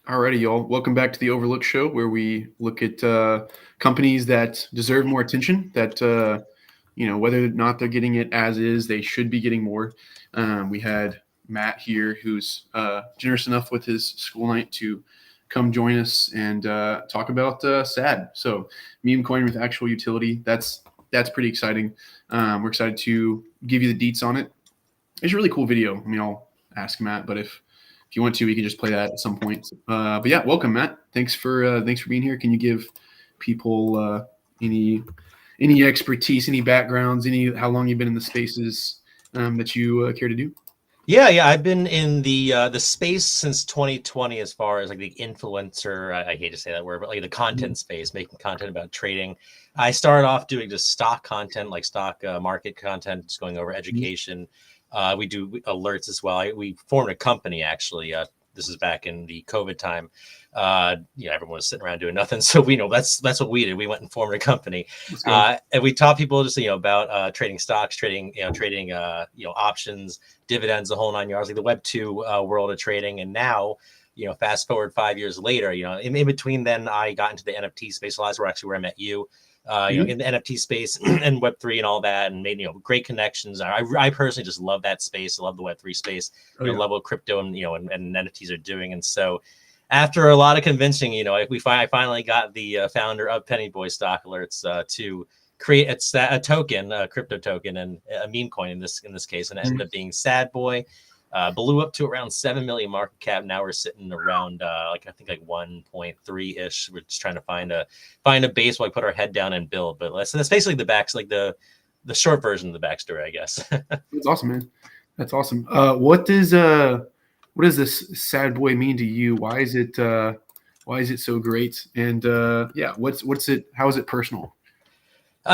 Alrighty, y'all. Welcome back to the Overlook Show, where we look at companies that deserve more attention. That whether or not they're getting it as is, they should be getting more. We had Matt here, who's generous enough with his school night to come join us and talk about SAD. So, memecoin with actual utility. That's pretty exciting. We're excited to give you the deets on it. It's a really cool video. I mean, I'll ask Matt, but if you want to, we can just play that at some point. But yeah, welcome, Matt. Thanks for being here. Can you give people any expertise, any backgrounds, any how long you've been in the spaces that you care to do? Yeah. I've been in the space since 2020, as far as like the influencer. I hate to say that word, but like the content space, making content about trading. I started off doing just stock content, like stock market content, just going over education. We do alerts as well. We formed a company actually. This is back in the COVID time. Everyone was sitting around doing nothing, so we know that's what we did. We went and formed a company, and we taught people just about trading stocks, trading options, dividends, the whole nine yards, like the Web 2 world of trading. And now, fast forward 5 years later, in between then, I got into the NFT space. So that's where I met you. In the NFT space and Web3 and all that, and made great connections. I personally just love that space. I love the Web3 space. Love what crypto and and NFTs are doing. And so, after a lot of convincing, I finally got the founder of Penny Boy Stock Alerts to create a token, a crypto token, and a meme coin in this case, and it ended up being Sad Boy. Blew up to around 7 million market cap. Now we're sitting around I think 1.3 ish. We're just trying to find a base while we put our head down and build. But that's basically the short version of the backstory, I guess. That's awesome, man. That's awesome. What does this Sad Boy mean to you? Why is it so great? And what's it? How is it personal?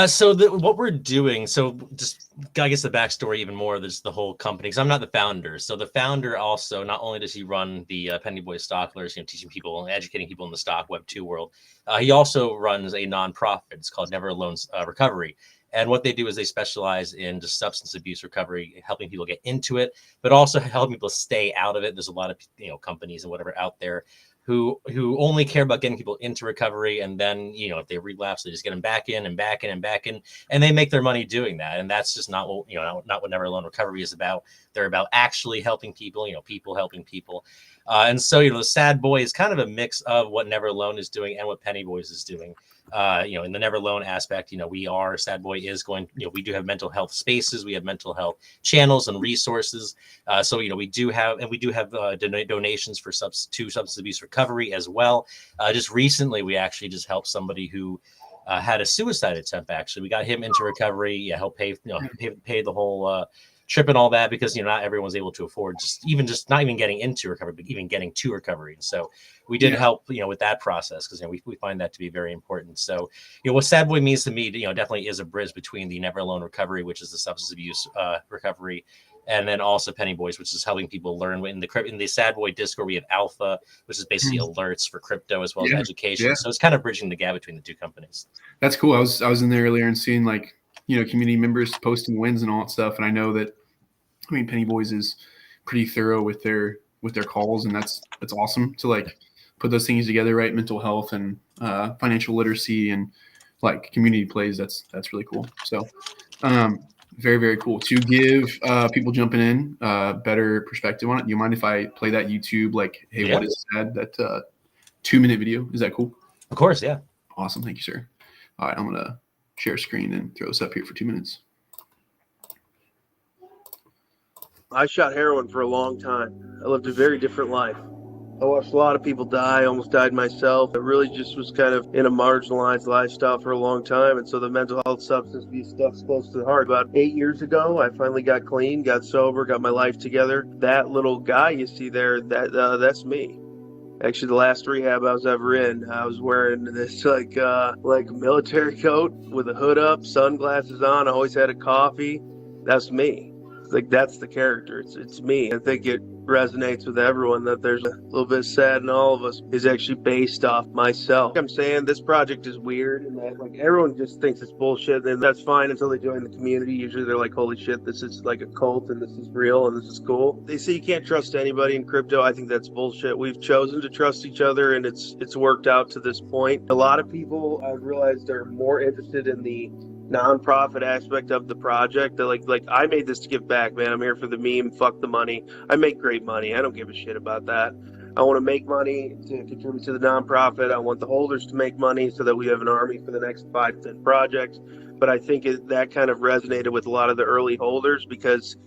So what we're doing, so just I guess the backstory even more, there's the whole company, because I'm not the founder. So the founder also, not only does he run the Penny Boy Stock Alerts, teaching people and educating people in the stock Web 2 world, he also runs a nonprofit. It's called Never Alone Recovery. And what they do is they specialize in just substance abuse recovery, helping people get into it, but also helping people stay out of it. There's a lot of companies and whatever out there who only care about getting people into recovery, and then if they relapse, they just get them back in and back in and back in, and they make their money doing that. And that's just not what not what Never Alone Recovery is about. They're about actually helping people, people helping people. And so the Sad Boy is kind of a mix of what Never Alone is doing and what Penny Boys is doing. In the Never Alone aspect, Sad Boy is going, we do have mental health spaces, we have mental health channels and resources. So we do have donations for substance abuse recovery as well. Just recently, we actually just helped somebody who had a suicide attempt. Actually, we got him into recovery. Yeah, help pay the whole trip and all that, because not everyone's able to afford just not even getting into recovery, but even getting to recovery. And so we did help with that process, because we find that to be very important. So what Sad Boy means to me, definitely is a bridge between the Never Alone Recovery, which is the substance abuse recovery, and then also Penny Boys, which is helping people learn. In the Sad Boy Discord, we have Alpha, which is basically alerts for crypto as well as education. So it's kind of bridging the gap between the two companies. That's cool. I was in there earlier and seeing community members posting wins and all that stuff, and I know that Penny Boys is pretty thorough with their calls, and that's awesome to put those things together, right? Mental health and financial literacy and community plays. That's really cool. So very, very cool to give people jumping in better perspective on it. Do you mind if I play that YouTube what is SAD, that 2-minute video? Is that cool? Of course, yeah. Awesome. Thank you, sir. All right, I'm gonna share screen and throw this up here for 2 minutes. I shot heroin for a long time. I lived a very different life. I watched a lot of people die, almost died myself. I really just was kind of in a marginalized lifestyle for a long time, and so the mental health, substance abuse stuff's close to the heart. About 8 years ago, I finally got clean, got sober, got my life together. That little guy you see there, that's me. Actually, the last rehab I was ever in, I was wearing this military coat with a hood up, sunglasses on. I always had a coffee. That's me. Like that's the character. It's me. I think it resonates with everyone that there's a little bit sad in all of us is actually based off myself. I'm saying this project is weird and that like everyone just thinks it's bullshit, and that's fine until they join the community. Usually they're like, holy shit, this is like a cult and this is real and this is cool. They say you can't trust anybody in crypto. I think that's bullshit. We've chosen to trust each other and it's worked out to this point. A lot of people I've realized are more interested in the nonprofit aspect of the project. They're like I made this to give back, man. I'm here for the meme. Fuck the money. I make great money. I don't give a shit about that. I want to make money to contribute to the nonprofit. I want the holders to make money so that we have an army for the next 5 to 10 projects. But I think that kind of resonated with a lot of the early holders because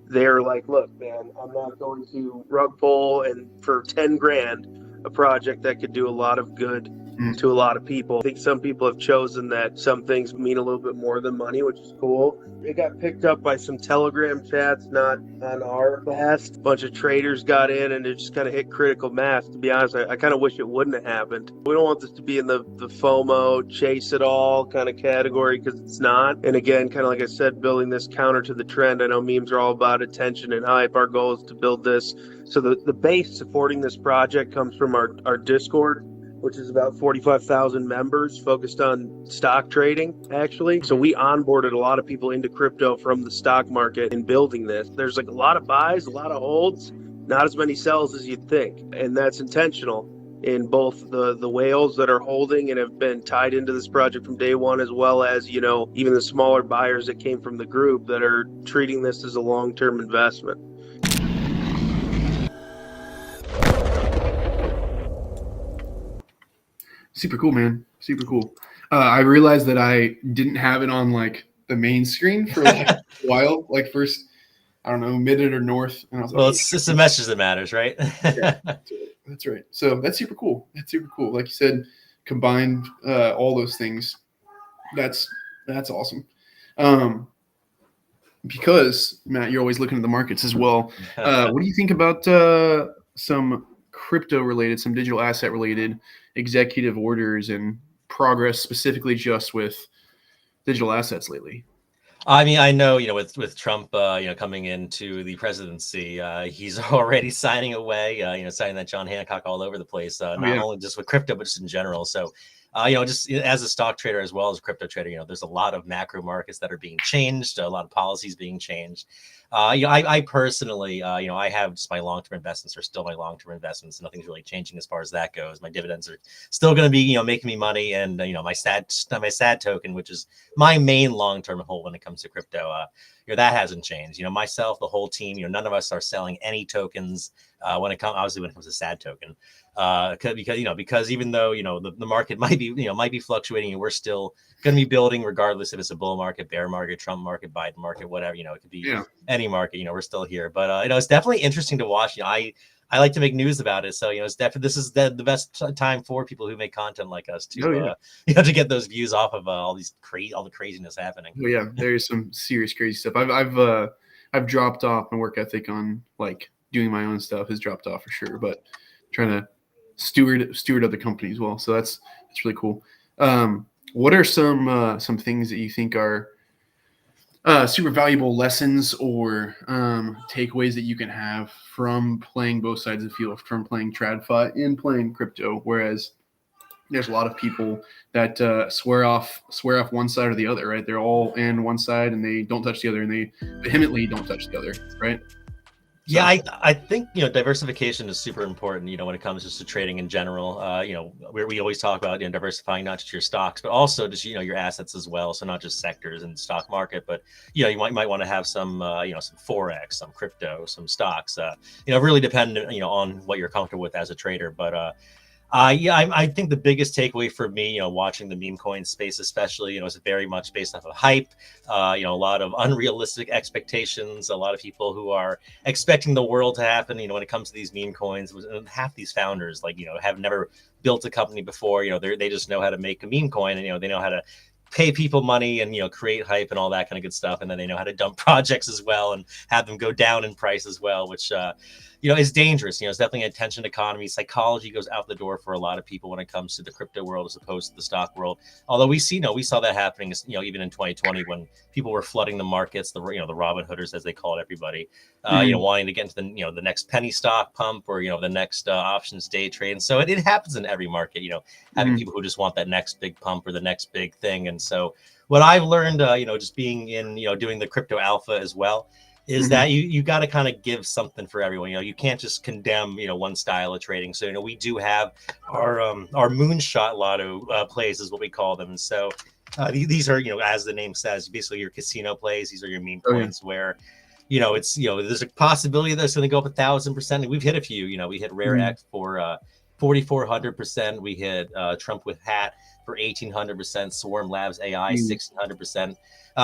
they're like, look, man, I'm not going to rug pull and for 10 grand a project that could do a lot of good to a lot of people. I think some people have chosen that some things mean a little bit more than money, which is cool. It got picked up by some Telegram chats, not on our fast. A bunch of traders got in and it just kind of hit critical mass. To be honest, I kind of wish it wouldn't have happened. We don't want this to be in the FOMO, chase it all kind of category because it's not. And again, kind of like I said, building this counter to the trend. I know memes are all about attention and hype. Our goal is to build this. So the base supporting this project comes from our Discord, which is about 45,000 members focused on stock trading, actually. So we onboarded a lot of people into crypto from the stock market in building this. There's like a lot of buys, a lot of holds, not as many sells as you'd think. And that's intentional in both the whales that are holding and have been tied into this project from day one, as well as, you know, even the smaller buyers that came from the group that are treating this as a long-term investment. Super cool, man. Super cool. I realized that I didn't have it on like the main screen for like a while, like first, I don't know, mid or north. And I was like, Well, it's the message that matters, right? yeah, that's right. So that's super cool. That's super cool. Like you said, combined all those things. That's awesome. Because Matt, you're always looking at the markets as well. What do you think about some crypto related, some digital asset related executive orders and progress specifically just with digital assets lately? I mean, I know, you know, with Trump, you know, coming into the presidency, he's already signing away, you know, signing that John Hancock all over the place, not only just with crypto, but just in general. So, you know, just as a stock trader as well as a crypto trader, you know, there's a lot of macro markets that are being changed, a lot of policies being changed. You know, I personally, you know, I have just my long-term investments are still my long-term investments. Nothing's really changing as far as that goes. My dividends are still going to be, you know, making me money, and you know, my SAD token, which is my main long-term hold when it comes to crypto, you know, that hasn't changed. You know, myself, the whole team, you know, none of us are selling any tokens when it comes to SAD token, because even though, you know, the market might be fluctuating, and we're still going to be building regardless if it's a bull market, bear market, Trump market, Biden market, whatever, you know, it could be any market, you know, we're still here. But you know, it's definitely interesting to watch. You know, I like to make news about it, so you know, it's definitely this is the best time for people who make content like us to you know, to get those views off of all the craziness happening. Oh, yeah, there's some serious crazy stuff. I've dropped off. My work ethic on like doing my own stuff has dropped off for sure, but trying to steward other companies as well. So that's really cool. What are some things that you think are super valuable lessons or takeaways that you can have from playing both sides of the field, from playing TradFi and playing crypto? Whereas there's a lot of people that swear off one side or the other, right? They're all in one side and they don't touch the other, and they vehemently don't touch the other, right? Yeah, I think, you know, diversification is super important, you know, when it comes just to trading in general. You know, we always talk about, you know, diversifying not just your stocks, but also just, you know, your assets as well. So not just sectors in the stock market, but, you know, you might want to have some, you know, some Forex, some crypto, some stocks, you know, really dependent, you know, on what you're comfortable with as a trader. But I think the biggest takeaway for me, you know, watching the meme coin space, especially, you know, is very much based off of hype. You know, a lot of unrealistic expectations, a lot of people who are expecting the world to happen, you know, when it comes to these meme coins. Half these founders, like, you know, have never built a company before. You know, they just know how to make a meme coin, and, you know, they know how to pay people money and, you know, create hype and all that kind of good stuff. And then they know how to dump projects as well and have them go down in price as well, which, it's dangerous. It's definitely an attention economy. Psychology goes out the door for a lot of people when it comes to the crypto world as opposed to the stock world. Although we saw that happening, even in 2020 when people were flooding the markets, the Robin Hooders, as they called everybody, wanting to get into the next penny stock pump or, the next options day trade. And so it happens in every market, having people who just want that next big pump or the next big thing. And so what I've learned, just being in, doing the crypto alpha as well, is that you got to kind of give something for everyone. You can't just condemn, one style of trading. So, we do have our moonshot lotto plays is what we call them. And so these are, as the name says, basically your casino plays. These are your meme coins where, it's, there's a possibility that it's going to go up 1,000%. And we've hit a few, we hit Rare X for 4,400%. We hit Trump with Hat for 1,800%, Swarm Labs AI 1,600%.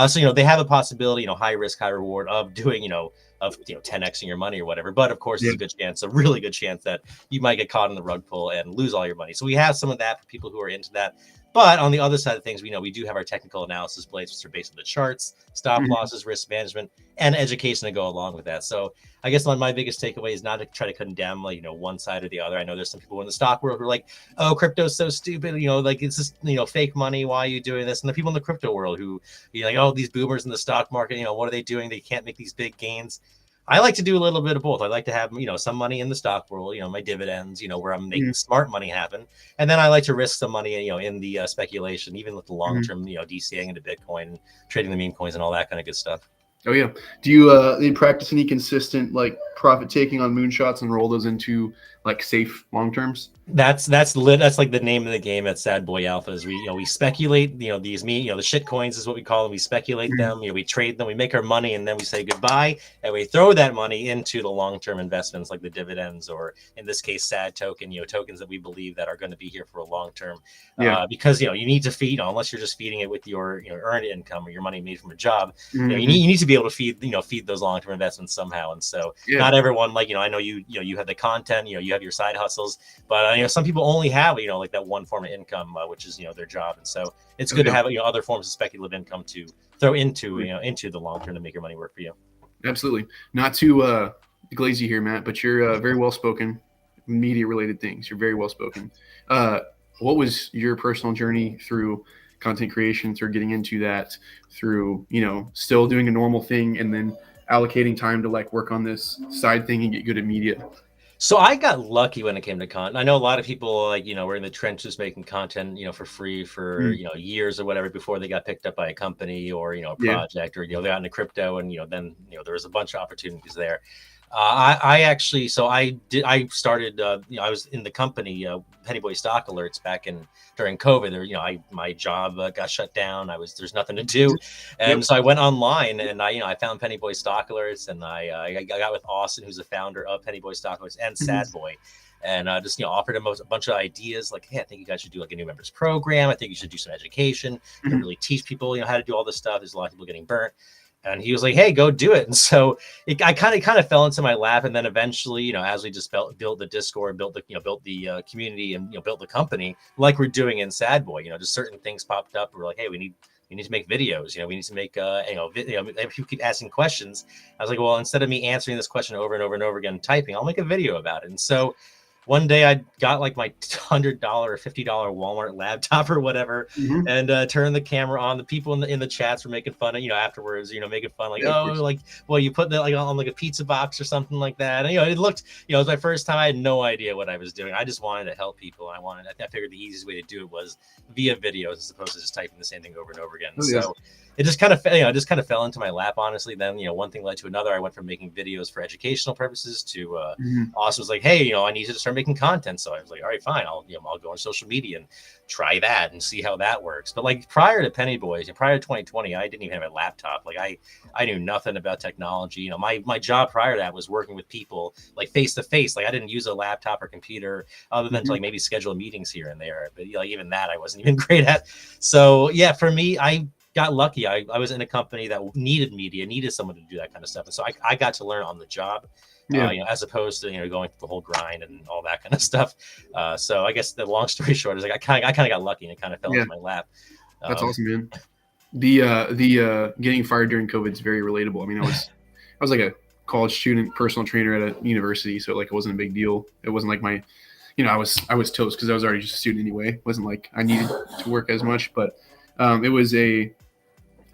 So they have a possibility, high risk, high reward of doing, of 10xing your money or whatever. But of course, there's a good chance, a really good chance that you might get caught in the rug pull and lose all your money. So we have some of that for people who are into that. But on the other side of things, we do have our technical analysis plays, which are based on the charts, stop losses, risk management, and education to go along with that. So I guess my biggest takeaway is not to try to condemn, one side or the other. I know there's some people in the stock world who are like, oh, crypto's so stupid, it's just, fake money. Why are you doing this? And the people in the crypto world who be like, oh, these boomers in the stock market, what are they doing? They can't make these big gains. I like to do a little bit of both. I like to have, some money in the stock world, my dividends, where I'm making smart money happen. And then I like to risk some money, in the speculation, even with the long-term, DCAing into Bitcoin, trading the meme coins and all that kind of good stuff. Oh yeah. Do you practice any consistent profit taking on moonshots and roll those into safe long terms? That's like the name of the game at Sad Boy Alpha is we speculate, these the shit coins is what we call them. We speculate them, we trade them, we make our money, and then we say goodbye, and we throw that money into the long-term investments like the dividends, or in this case, SAD token, tokens that we believe that are going to be here for a long term. Because you need to feed, unless you're just feeding it with your earned income or your money made from a job, you need to be able to feed those long-term investments somehow. And so not everyone, I know you have the content, you have your side hustles, but some people only have that one form of income, which is their job. And so it's good to have other forms of speculative income to throw into into the long term to make your money work for you. Absolutely. Not to glaze you here, Matt, but you're very well spoken. Media related things, you're very well spoken. What was your personal journey through content creation, through getting into that, through still doing a normal thing and then allocating time to work on this side thing and get good at media? So I got lucky when it came to content. I know a lot of people were in the trenches making content, for free for, years or whatever before they got picked up by a company or, a project or, they got into crypto and, then, there was a bunch of opportunities there. I started, I was in the company, Penny Boy Stock Alerts back during COVID. There, my job got shut down. There's nothing to do. And so I went online and I found Penny Boy Stock Alerts, and I got with Austin, who's the founder of Penny Boy Stock Alerts, and Sad Boy. And just, offered him a bunch of ideas like, hey, I think you guys should do a new members program. I think you should do some education, really teach people, how to do all this stuff. There's a lot of people getting burnt. And he was like, hey, go do it. And so I kind of fell into my lap. And then eventually, as we just built the Discord, built the community and, built the company like we're doing in Sad Boy, just certain things popped up. We're like, hey, we need to make videos, we need to make, if you keep asking questions. I was like, well, instead of me answering this question over and over and over again, typing, I'll make a video about it. And so one day I got my $100 or $50 Walmart laptop or whatever, and turned the camera on. The people in the chats were making fun of, afterwards, making fun well, you put that on a pizza box or something like that. And, it looked, it was my first time. I had no idea what I was doing. I just wanted to help people. I figured the easiest way to do it was via videos as opposed to just typing the same thing over and over again. So it just kind of fell into my lap, honestly. Then, one thing led to another. I went from making videos for educational purposes to Austin was like, hey, I need to start making content. So I was like, all right, fine. I'll go on social media and try that and see how that works. But prior to Penny Boys, prior to 2020, I didn't even have a laptop. I knew nothing about technology. My job prior to that was working with people face to face. I didn't use a laptop or computer other than to maybe schedule meetings here and there. But even that I wasn't even great at. So yeah, for me, I got lucky. I was in a company that needed media, needed someone to do that kind of stuff. And so I got to learn on the job, as opposed to, going through the whole grind and all that kind of stuff. So I guess the long story short is I kind of got lucky and it kind of fell into my lap. That's awesome, man. The getting fired during COVID is very relatable. I mean, I was like a college student personal trainer at a university, so like it wasn't a big deal. It wasn't like my, I was toast because I was already just a student anyway. It wasn't like I needed to work as much, but it was a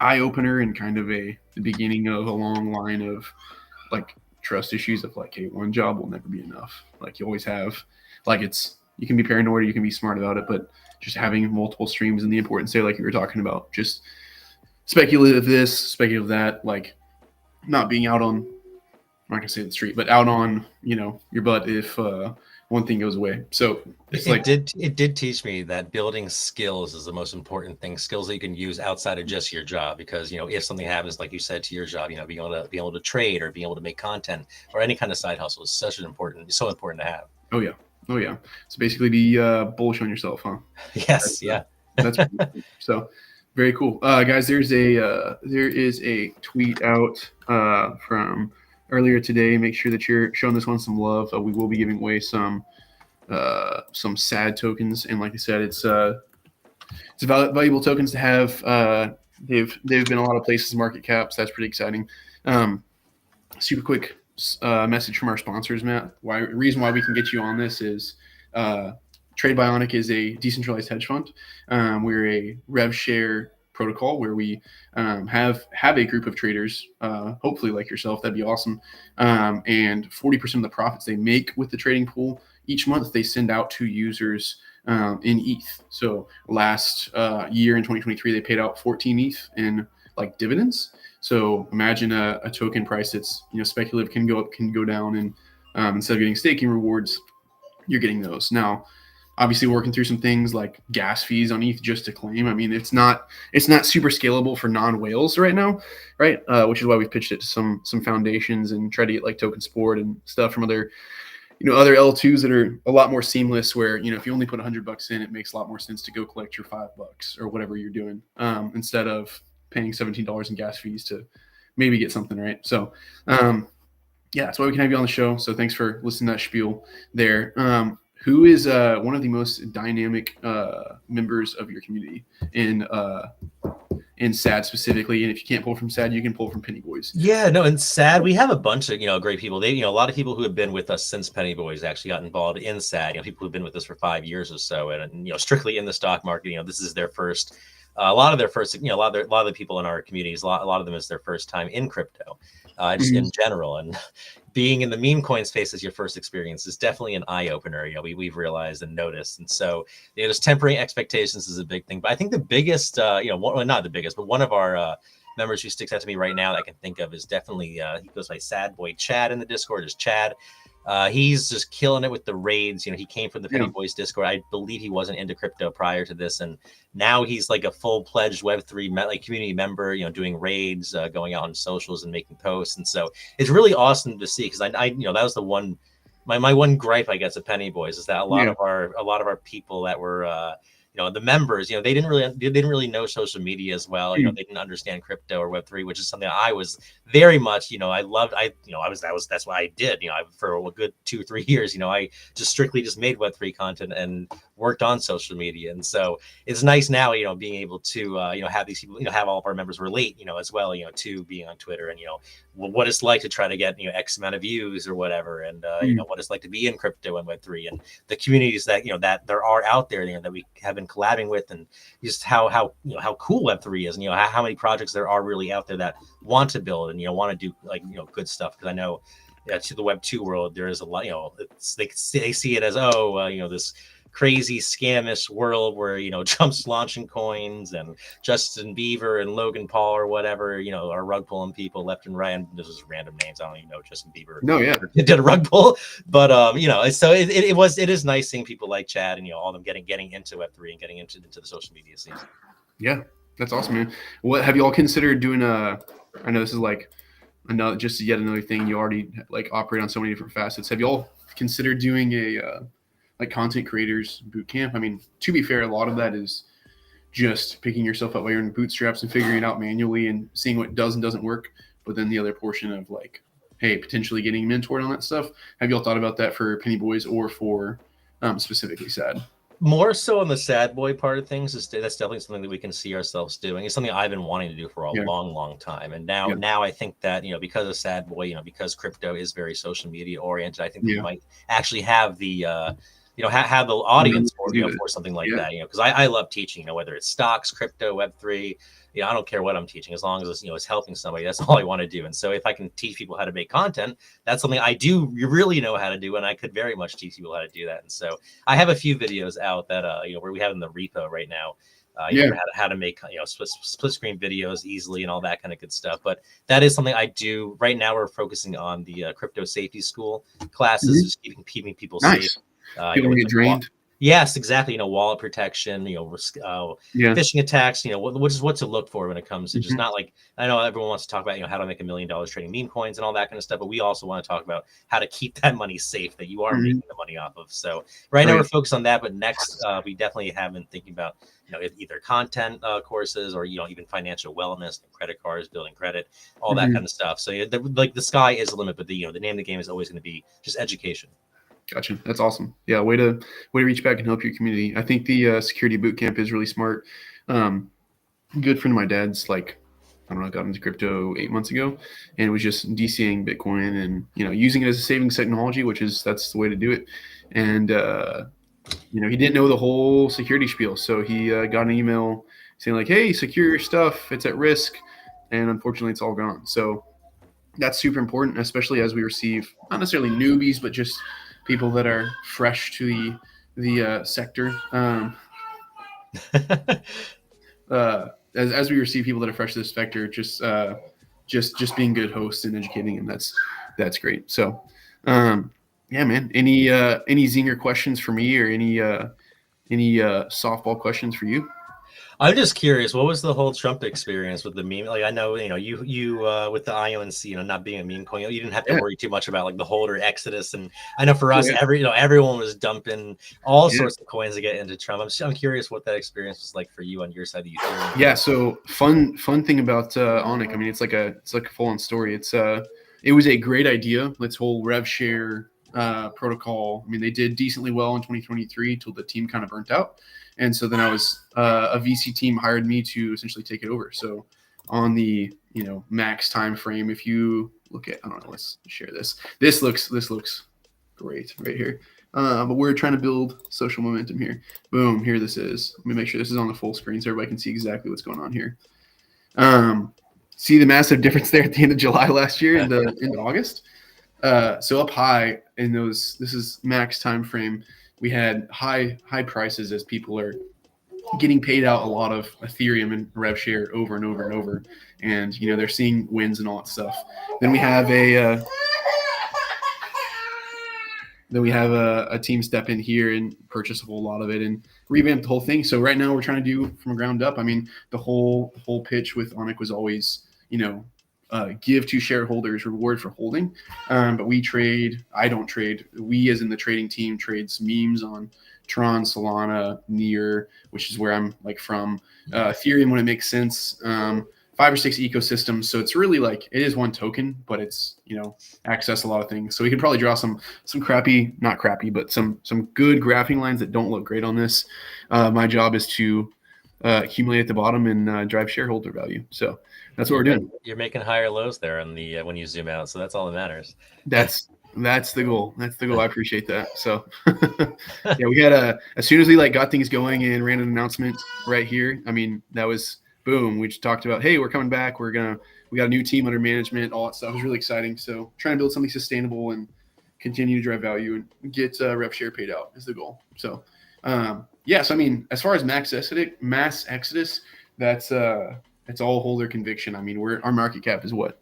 eye opener and kind of the beginning of a long line of like trust issues of like, hey, one job will never be enough. Like you always have, like you can be paranoid or you can be smart about it, but just having multiple streams and the importance there, like you were talking about, just speculative this, speculative that, like not being out on, I'm not gonna say the street, but out on, your butt if one thing goes away. So it did teach me that building skills is the most important thing, skills that you can use outside of just your job, because if something happens, like you said, to your job, being able to trade or being able to make content or any kind of side hustle is so important to have. Oh yeah. So basically be bullish on yourself, huh? Yes. Yeah. That's cool. So very cool. Guys, there is a tweet out from earlier today. Make sure that you're showing this one some love. We will be giving away some SAD tokens, and like I said, it's valuable tokens to have. They've been a lot of places, market caps. That's pretty exciting. Super quick message from our sponsors, Matt. Reason why we can get you on this is Trade Bionic is a decentralized hedge fund. We're a rev share protocol where we have a group of traders, hopefully like yourself. That'd be awesome. And 40% of the profits they make with the trading pool each month, they send out to users in ETH. So last year in 2023, they paid out 14 ETH in like dividends. So imagine a token price that's speculative, can go up, can go down, and instead of getting staking rewards, you're getting those. Now, obviously working through some things like gas fees on ETH just to claim. I mean, it's not super scalable for non-whales right now, right? Which is why we've pitched it to some foundations and try to get like token support and stuff from other L2s that are a lot more seamless, where if you only put $100 in, it makes a lot more sense to go collect your $5 or whatever you're doing, instead of paying $17 in gas fees to maybe get something, right? So yeah, that's why we can have you on the show. So thanks for listening to that spiel there. Who is one of the most dynamic members of your community in SAD specifically? And if you can't pull from SAD, you can pull from Penny Boys. Yeah, no, in SAD we have a bunch of great people. They a lot of people who have been with us since Penny Boys actually got involved in SAD. People who've been with us for 5 years or so, and strictly in the stock market. This is their first. A lot of the people in our communities, a lot of them is their first time in crypto, just in general. And being in the meme coin space as your first experience is definitely an eye opener. We've realized and noticed, and so just tempering expectations is a big thing. But I think the biggest, not the biggest, but one of our members who sticks out to me right now that I can think of is definitely he goes by Sad Boy Chad in the Discord. Is Chad. He's just killing it with the raids. He came from the Penny Boys Discord. I believe he wasn't into crypto prior to this, and now he's like a full-pledged Web3 community member. Doing raids, going out on socials and making posts, and so it's really awesome to see, because I that was the one. My one gripe, I guess, of Penny Boys is that a lot of our people that were the members, they didn't really know social media as well. They didn't understand crypto or Web3, which is something I was very much, I loved. That's what I did. For a good 2-3 years, I just strictly just made Web3 content and worked on social media. And so it's nice now, being able to, have these people, have all of our members relate, as well, to being on Twitter and, what it's like to try to get, X amount of views or whatever. And, what it's like to be in crypto and Web3 and the communities that, that there are out there, that we have been collabing with, and just how cool Web3 is, and, how many projects there are really out there that want to build and, want to do good stuff. Because I know, to the Web2 world, there is a lot, they see it as, this crazy scamish world where Trump's launching coins and Justin Bieber and Logan Paul or whatever are rug pulling people left and right. And this is random names. I don't even know Justin Bieber. No, yeah, did a rug pull, but so it is nice seeing people like Chad and all of them getting into Web3 and getting into the social media scene. Yeah, that's awesome, man. What have you all considered doing? I know this is like yet another thing. You already operate on so many different facets. Have you all considered doing a content creators boot camp? I mean, to be fair, a lot of that is just picking yourself up while you're in bootstraps and figuring it out manually and seeing what does and doesn't work. But then the other portion of hey, potentially getting mentored on that stuff. Have you all thought about that for Penny Boys or for specifically SAD? More so on the sad boy part of things, that's definitely something that we can see ourselves doing. It's something I've been wanting to do for a long time. And now I think that, because of sad boy, because crypto is very social media oriented, I think we might actually have the have the audience for for something like that. Because I love teaching, whether it's stocks, crypto, Web3. I don't care what I'm teaching, as long as it's, it's helping somebody. That's all I want to do. And so if I can teach people how to make content, that's something I do really know how to do. And I could very much teach people how to do that. And so I have a few videos out that, where we have in the repo right now, how to make, split screen videos easily and all that kind of good stuff. But that is something I do right now. We're focusing on the crypto safety school classes, just keeping people safe. People get drained. Yes, exactly. Wallet protection, phishing attacks, what to look for when it comes to just not like, I know everyone wants to talk about, how to make $1 million trading meme coins and all that kind of stuff, but we also want to talk about how to keep that money safe that you are making the money off of. So right now we're focused on that, but next we definitely have been thinking about, either content courses or, even financial wellness, credit cards, building credit, all that kind of stuff. So the sky is the limit, but the name of the game is always going to be just education. Gotcha. That's awesome. Yeah, way to reach back and help your community. I think the security boot camp is really smart. Good friend of my dad's, like, I don't know, got into crypto 8 months ago and was just DCing Bitcoin and using it as a savings technology, that's the way to do it. And he didn't know the whole security spiel, so he got an email saying like, "Hey, secure your stuff. It's at risk," and unfortunately, it's all gone. So that's super important, especially as we receive not necessarily newbies, but just people that are fresh to the sector. As we receive people that are fresh to this sector, just being good hosts and educating them, that's great. So, yeah, man. Any zinger questions for me, or any softball questions for you? I'm just curious, what was the whole Trump experience with the meme? Like, I know, you with the IONC, not being a meme coin, you didn't have to worry too much about like the holder exodus. And I know for us, everyone was dumping all sorts of coins to get into Trump. I'm curious what that experience was like for you on your side of the Ethereum. Yeah. So fun thing about Onyx. I mean, it's like a full on story. It was a great idea. Let's whole rev share protocol. I mean, they did decently well in 2023 till the team kind of burnt out. And so then I was a VC team hired me to essentially take it over. So on the max time frame, if you look at, I don't know, let's share this. This looks great right here. But we're trying to build social momentum here. Boom, here this is. Let me make sure this is on the full screen so everybody can see exactly what's going on here. See the massive difference there at the end of July last year into August. So up high in those, this is max time frame. We had high prices as people are getting paid out a lot of Ethereum and rev share over and over and over, and they're seeing wins and all that stuff. Then we have a team step in here and purchase a whole lot of it and revamp the whole thing. So right now we're trying to do from ground up. I mean, the whole pitch with Onyx was always give to shareholders reward for holding, but I don't trade. We, as in the trading team, trades memes on Tron, Solana, Near, which is where I'm from, Ethereum when it makes sense, 5 or 6 ecosystems. So it's really like, it is one token, but it's access a lot of things. So we could probably draw some crappy, not crappy, but some good graphing lines that don't look great on this. My job is to accumulate at the bottom and drive shareholder value. So that's what we're doing. You're making higher lows there in the when you zoom out, so that's all that matters. That's the goal. That's the goal. I appreciate that. So yeah, we had as soon as we got things going and ran an announcement right here. I mean, that was boom. We just talked about, hey, we're coming back. We got a new team under management. All that stuff. It was really exciting. So trying to build something sustainable and continue to drive value and get rev share paid out is the goal. So yes, I mean, as far as mass exodus, that's all holder conviction. I mean, our market cap is what,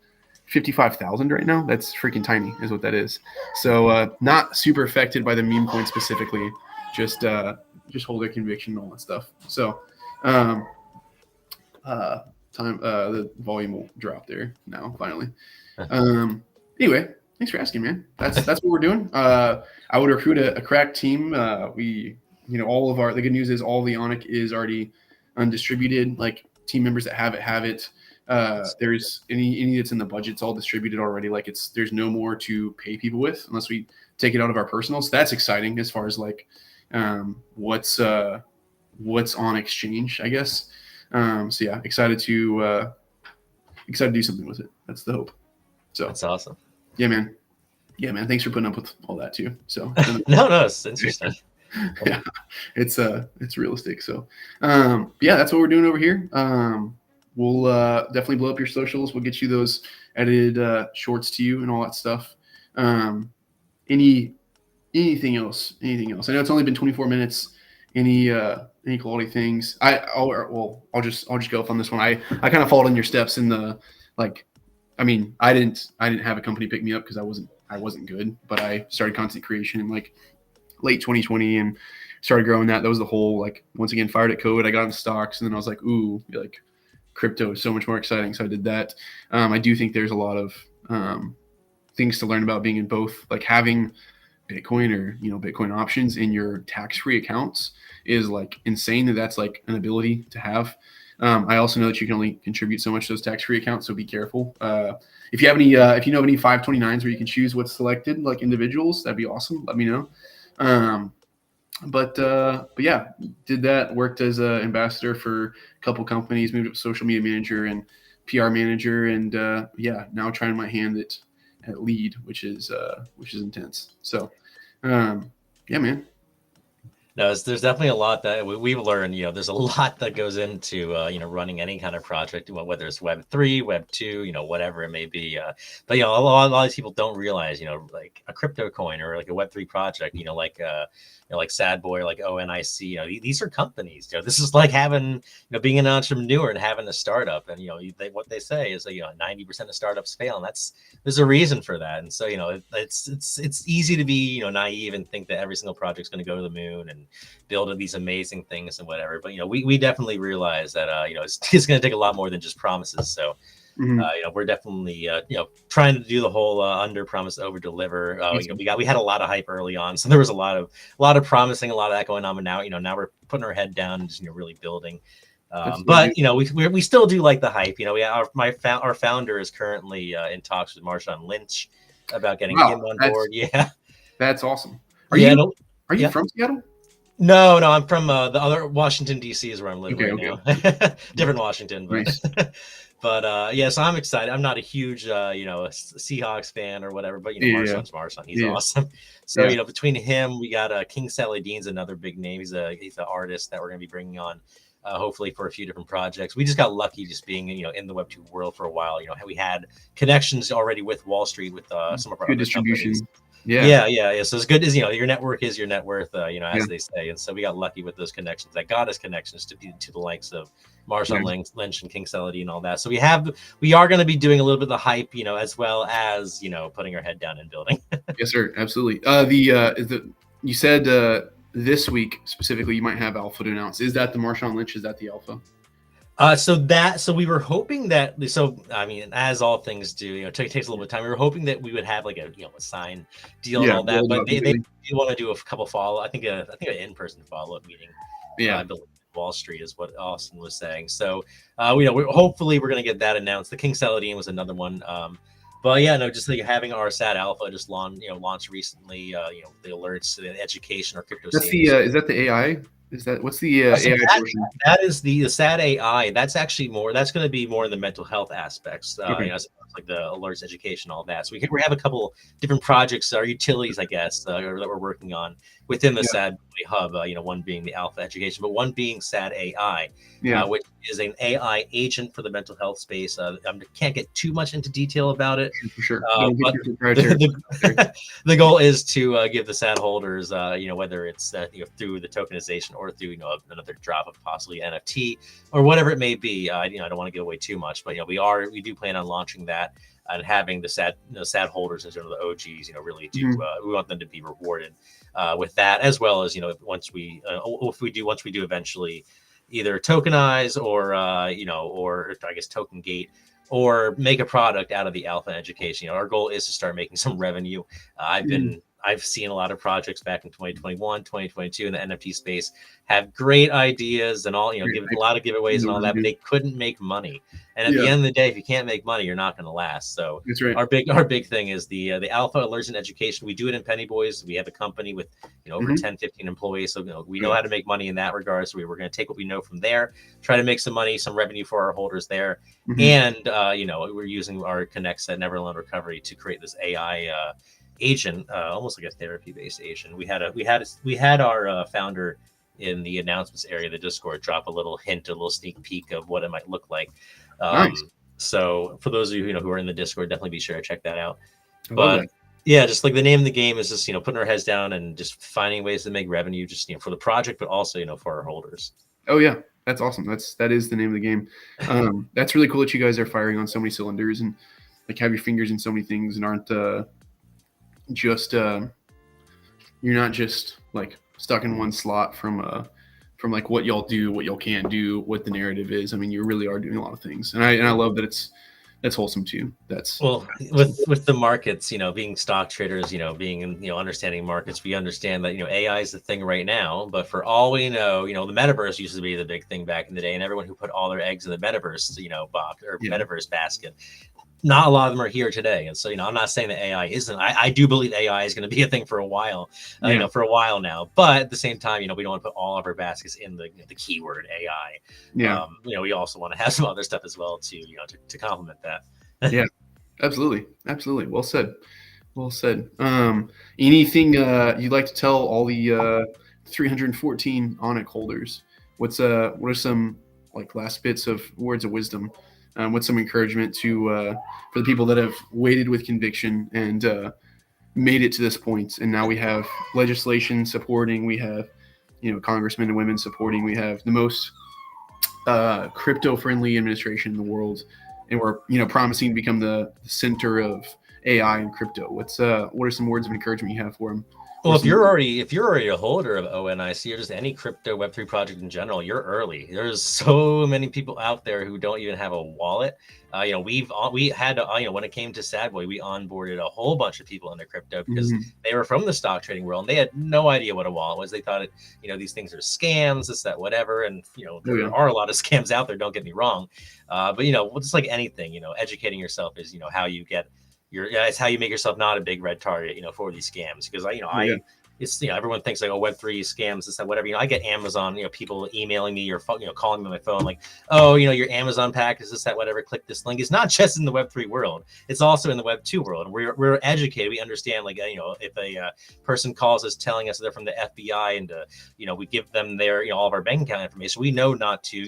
55,000 right now? That's freaking tiny, is what that is. So not super affected by the meme coin specifically, just holder conviction and all that stuff. So the volume will drop there now finally. Anyway, thanks for asking, man. That's what we're doing. I would recruit a crack team. All of the good news is all the Onyx is already undistributed. Like, team members that have it. There's any that's in the budget, it's all distributed already. There's no more to pay people with unless we take it out of our personal. So that's exciting as far as what's on exchange, I guess. So yeah, excited to do something with it. That's the hope. So That's awesome. Yeah, man. Thanks for putting up with all that too. So no, it's interesting. Yeah, it's realistic. So yeah, that's what we're doing over here. We'll definitely blow up your socials. We'll get you those edited shorts to you and all that stuff. Anything else? I know it's only been 24 minutes. Any quality things? I'll just go off on this one. I kind of followed in your steps in the I didn't have a company pick me up because I wasn't good, but I started content creation in late 2020 and started growing that. That was the whole once again fired at code. I got in stocks and then I was like, ooh, crypto is so much more exciting. So I did that. I do think there's a lot of things to learn about being in both, having Bitcoin or Bitcoin options in your tax-free accounts is insane. That's an ability to have. I also know that you can only contribute so much to those tax-free accounts, so be careful. If you have any, if you know of any 529s where you can choose what's selected, individuals, that'd be awesome. Let me know. But yeah, did that. Worked as an ambassador for a couple companies. Moved up to social media manager and PR manager, and yeah, now trying my hand at lead, which is intense. So yeah, man. No, there's definitely a lot that we've learned. There's a lot that goes into running any kind of project, whether it's Web3, Web2, whatever it may be. But a lot of these people don't realize, like a crypto coin or like a Web3 project, like Sad Boy, like ONIC. These are companies. This is like having, being an entrepreneur and having a startup. And what they say is that 90% of startups fail, and there's a reason for that. And so it's easy to be naive and think that every single project's going to go to the moon and build these amazing things and whatever. But we definitely realize that it's going to take a lot more than just promises. So we're definitely trying to do the whole under promise over deliver. We had a lot of hype early on, so there was a lot of promising, a lot of that going on. But now we're putting our head down and just really building. But we still do like the hype. Our founder is currently in talks with Marshawn Lynch about getting him on board. Yeah, that's awesome. Are you from Seattle? No, I'm from the other Washington D.C. is where I'm living now. Different Washington, but nice. But yeah, so I'm excited. I'm not a huge Seahawks fan or whatever, but Marshawn's Marshawn. He's awesome. So between him, we got King Saladin's another big name. He's an artist that we're going to be bringing on. Hopefully for a few different projects. We just got lucky just being in the Web2 world for a while. We had connections already with Wall Street with some of our good distribution. Yeah. So as good as your network is your net worth, as they say. And so we got lucky with those connections that got us connections to the likes of Marshawn Lynch and King Saladin and all that. So we are going to be doing a little bit of the hype, as well as putting our head down and building. Yes, sir. Absolutely. You said this week specifically you might have alpha to announce. Is that the Marshawn Lynch? Is that the alpha? So we were hoping that, as all things do, it takes a little bit of time. We were hoping that we would have a sign deal and all that, but they do want to do a couple I think an in-person follow-up meeting. I believe Wall Street is what Austin was saying. So, hopefully we're going to get that announced. The King Saladin was another one. But just having our SAT Alpha just launched recently. The alerts, the education or crypto. That's is that the AI? What's the AI portion? That is the SAT AI. That's actually that's going to be more in the mental health aspects. Like the alerts, education, all that. So we have a couple different projects, our utilities, I guess, that we're working on within the SAD hub. One being the Alpha Education, but one being SAD AI, which is an AI agent for the mental health space. I can't get too much into detail about it. For sure. But the goal is to give the SAD holders, whether it's through the tokenization or through another drop of possibly NFT or whatever it may be. I don't want to give away too much, but we do plan on launching that. And having the SAD holders and sort of the OGs, really do we want them to be rewarded with that, as well as once we do eventually either tokenize or or I guess token gate or make a product out of the Alpha Education. Our goal is to start making some revenue. I've been I've seen a lot of projects back in 2021, 2022 in the NFT space have great ideas and all, give a lot of giveaways and all that, but they couldn't make money. And at the end of the day, if you can't make money, you're not going to last. So that's right. Our big thing is the alpha alerts and education. We do it in Penny Boys. We have a company with over 10, 15 employees, so we know how to make money in that regard. So we're going to take what we know from there, try to make some money, some revenue for our holders there, and we're using our Connects at Never Alone Recovery to create this AI agent, almost like a therapy-based agent. We had our founder in the announcements area of the Discord drop a little hint, a little sneak peek of what it might look like. Nice. So for those of you who are in the Discord, definitely be sure to check that out. But yeah, just like the name of the game is just putting our heads down and just finding ways to make revenue, just for the project, but also for our holders. Oh yeah, that's awesome. That is the name of the game. That's really cool that you guys are firing on so many cylinders and like have your fingers in so many things and aren't just you're not just like stuck in one slot from like what y'all do, what y'all can't do, what the narrative is. I mean, you really are doing a lot of things, and I love that that's wholesome too. That's with the markets, being stock traders, being in, understanding markets, we understand that, AI is the thing right now, but for all we know, the metaverse used to be the big thing back in the day, and everyone who put all their eggs in the metaverse, box or metaverse basket, not a lot of them are here today. And so, I'm not saying that AI isn't, I do believe AI is going to be a thing for a while, for a while now, but at the same time, we don't want to put all of our baskets in the keyword AI. Yeah. We also want to have some other stuff as well to complement that. Yeah, absolutely. Well said. Anything you'd like to tell all the 314 Onyx holders? What are some like last bits of words of wisdom? What's some encouragement for the people that have waited with conviction and made it to this point? And now we have legislation supporting, we have, congressmen and women supporting, we have the most crypto-friendly administration in the world, and we're, promising to become the center of AI and crypto. What are some words of encouragement you have for them? Well, if you're already a holder of ONIC or just any crypto Web3 project in general, you're early. There's so many people out there who don't even have a wallet. We had to, when it came to Sadboy, we onboarded a whole bunch of people into crypto because they were from the stock trading world and they had no idea what a wallet was. They thought these things are scams, this, that, whatever. And there are a lot of scams out there. Don't get me wrong, but just like anything, educating yourself is how you get. It's how you make yourself not a big red target, for these scams. Because it's everyone thinks like, oh, Web3 scams, this, that, whatever. I get Amazon, people emailing me or calling me on my phone like, oh, your Amazon pack is this, that, whatever. Click this link. It's not just in the Web3 world; it's also in the Web2 world. And we're educated. We understand like if a person calls us telling us they're from the FBI and we give them their all of our bank account information, we know not to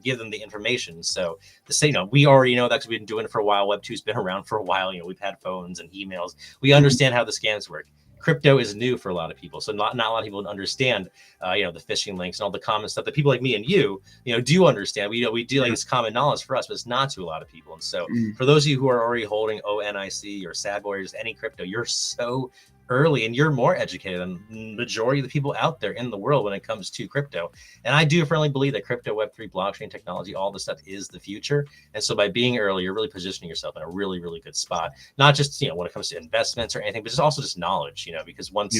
give them the information. So to say we already know that because we've been doing it for a while. Web2's been around for a while. We've had phones and emails. We understand how the scams work. Crypto is new for a lot of people, so not a lot of people understand, the phishing links and all the common stuff that people like me and you do understand. We do like it's common knowledge for us, but it's not to a lot of people. And so, for those of you who are already holding ONIC or Sadboy or just any crypto, you're so early and you're more educated than the majority of the people out there in the world when it comes to crypto. And I do firmly believe that crypto, Web3, blockchain technology, all this stuff is the future. And so by being early, you're really positioning yourself in a really, really good spot. Not just, when it comes to investments or anything, but just also just knowledge, because once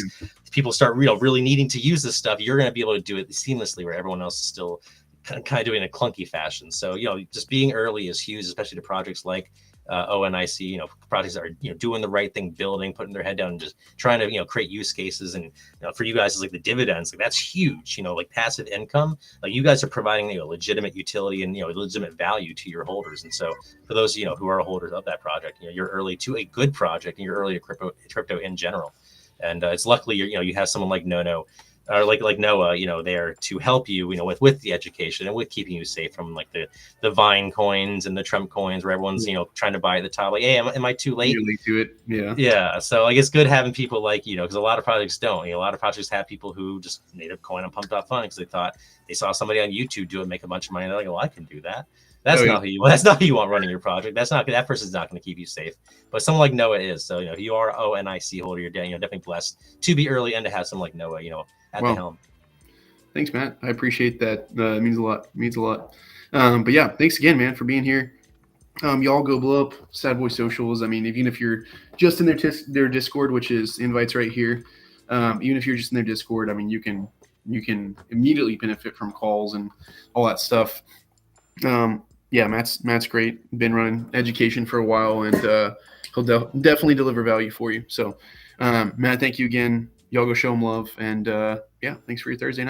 people start really needing to use this stuff, you're going to be able to do it seamlessly where everyone else is still kind of doing a clunky fashion. So, just being early is huge, especially to projects like ONIC, projects that are doing the right thing, building, putting their head down, and just trying to create use cases. And for you guys, it's like the dividends, like that's huge. Like passive income, like you guys are providing legitimate utility and legitimate value to your holders. And so for those who are holders of that project, you're early to a good project and you're early to crypto in general. And it's luckily you have someone like Nono. Or like Noah, there to help you, with the education and with keeping you safe from like the Vine coins and the Trump coins where everyone's, trying to buy at the top. Like, hey, am I too late? You're late to it. Yeah. Yeah. So like it's good having people like, because a lot of projects don't. A lot of projects have people who just made a coin and pumped off fun because they thought they saw somebody on YouTube do it, make a bunch of money. They're like, well, I can do that. That's not who you want running your project. That person's not going to keep you safe. But someone like Noah is. So if you are ONIC holder, you're definitely blessed to be early and to have someone like Noah, at the helm. Thanks, Matt. I appreciate that. It means a lot. But yeah, thanks again, man, for being here. Y'all go blow up Sad Boy Socials. I mean, even if you're just in their Discord, which is invites right here, even if you're just in their Discord, I mean, you can immediately benefit from calls and all that stuff. Yeah, Matt's great. Been running education for a while, and he'll definitely deliver value for you. So, Matt, thank you again. Y'all go show him love, and yeah, thanks for your Thursday night.